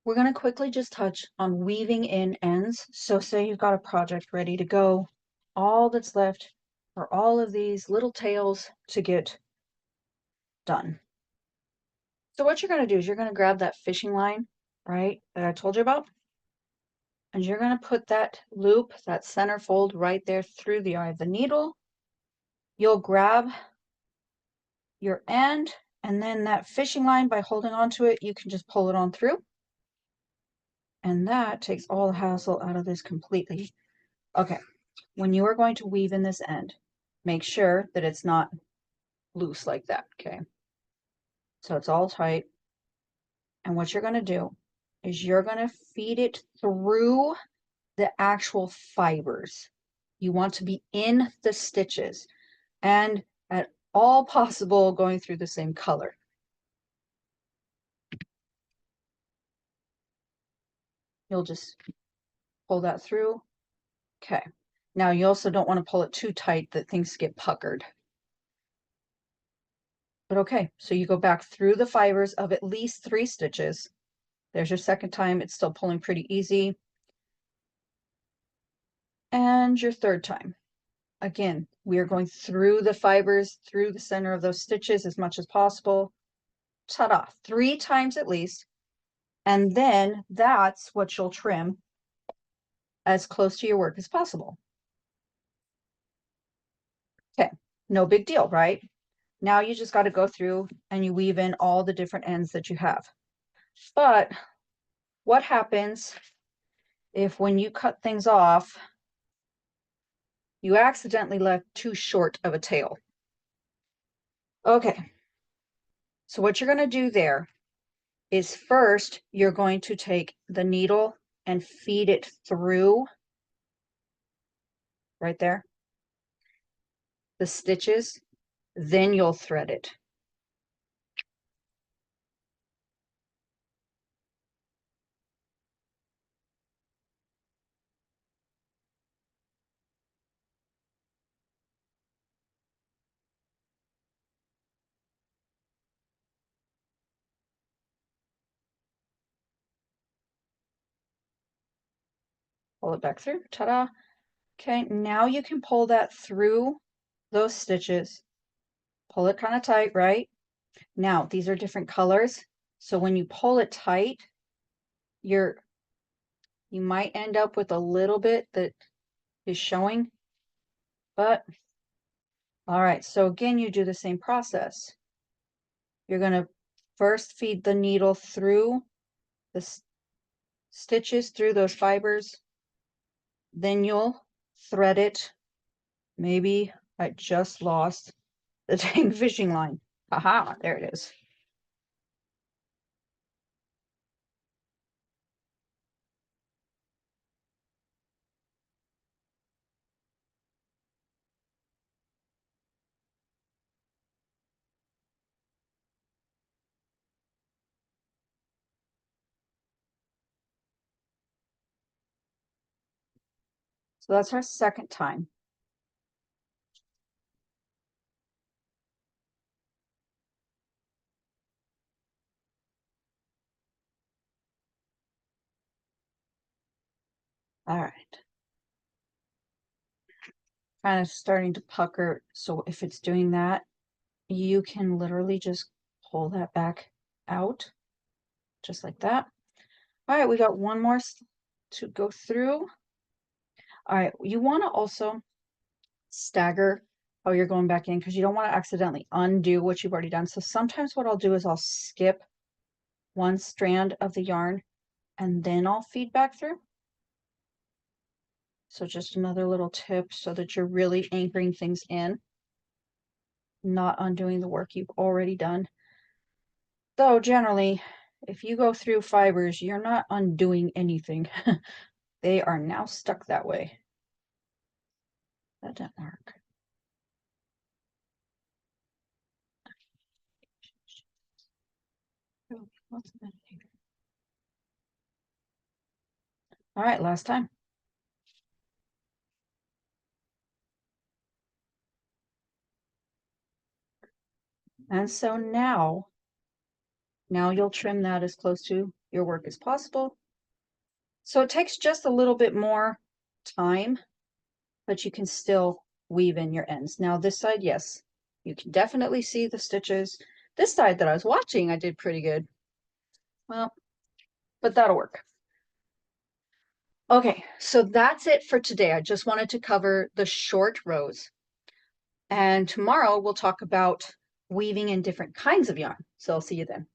We're going to quickly just touch on weaving in ends. So say you've got a project ready to go. All that's left are all of these little tails to get done. So what you're going to do is you're going to grab that fishing line, right, that I told you about, and you're going to put that loop, that center fold right there through the eye of the needle. You'll grab your end, and then that fishing line, by holding onto it, you can just pull it on through. And that takes all the hassle out of this completely. Okay, when you are going to weave in this end, make sure that it's not loose like that, okay? So it's all tight. And what you're going to do is you're going to feed it through the actual fibers. You want to be in the stitches and at all possible going through the same color. You'll just pull that through. Okay. Now you also don't want to pull it too tight that things get puckered. But okay, so you go back through the fibers of at least 3 stitches. There's your second time. It's still pulling pretty easy. And your third time. Again, we are going through the fibers, through the center of those stitches as much as possible. Ta-da, 3 times at least. And then that's what you'll trim as close to your work as possible. Okay, no big deal, right? Now you just got to go through and you weave in all the different ends that you have. But what happens if when you cut things off, you accidentally left too short of a tail? Okay, so what you're going to do there is first you're going to take the needle and feed it through right there, the stitches, then you'll thread it. Pull it back through, ta-da. Okay, now you can pull that through those stitches. Pull it kind of tight, right? Now, these are different colors. So when you pull it tight, you might end up with a little bit that is showing, but all right. So again, you do the same process. You're going to first feed the needle through the stitches, through those fibers. Then you'll thread it. Maybe I just lost the dang fishing line. Aha, there it is. So that's our second time. All right. Kind of starting to pucker. So if it's doing that, you can literally just pull that back out, just like that. All right, we got one more to go through. All right, you want to also stagger how you're going back in because you don't want to accidentally undo what you've already done. So sometimes what I'll do is I'll skip one strand of the yarn and then I'll feed back through. So just another little tip so that you're really anchoring things in, not undoing the work you've already done. Though generally, if you go through fibers, you're not undoing anything. They are now stuck that way. That didn't work. All right, last time. And so now you'll trim that as close to your work as possible. So it takes just a little bit more time, but you can still weave in your ends. Now this side, yes, you can definitely see the stitches. This side that I was watching, I did pretty good. Well, but that'll work. Okay, so that's it for today. I just wanted to cover the short rows. And tomorrow we'll talk about weaving in different kinds of yarn. So I'll see you then.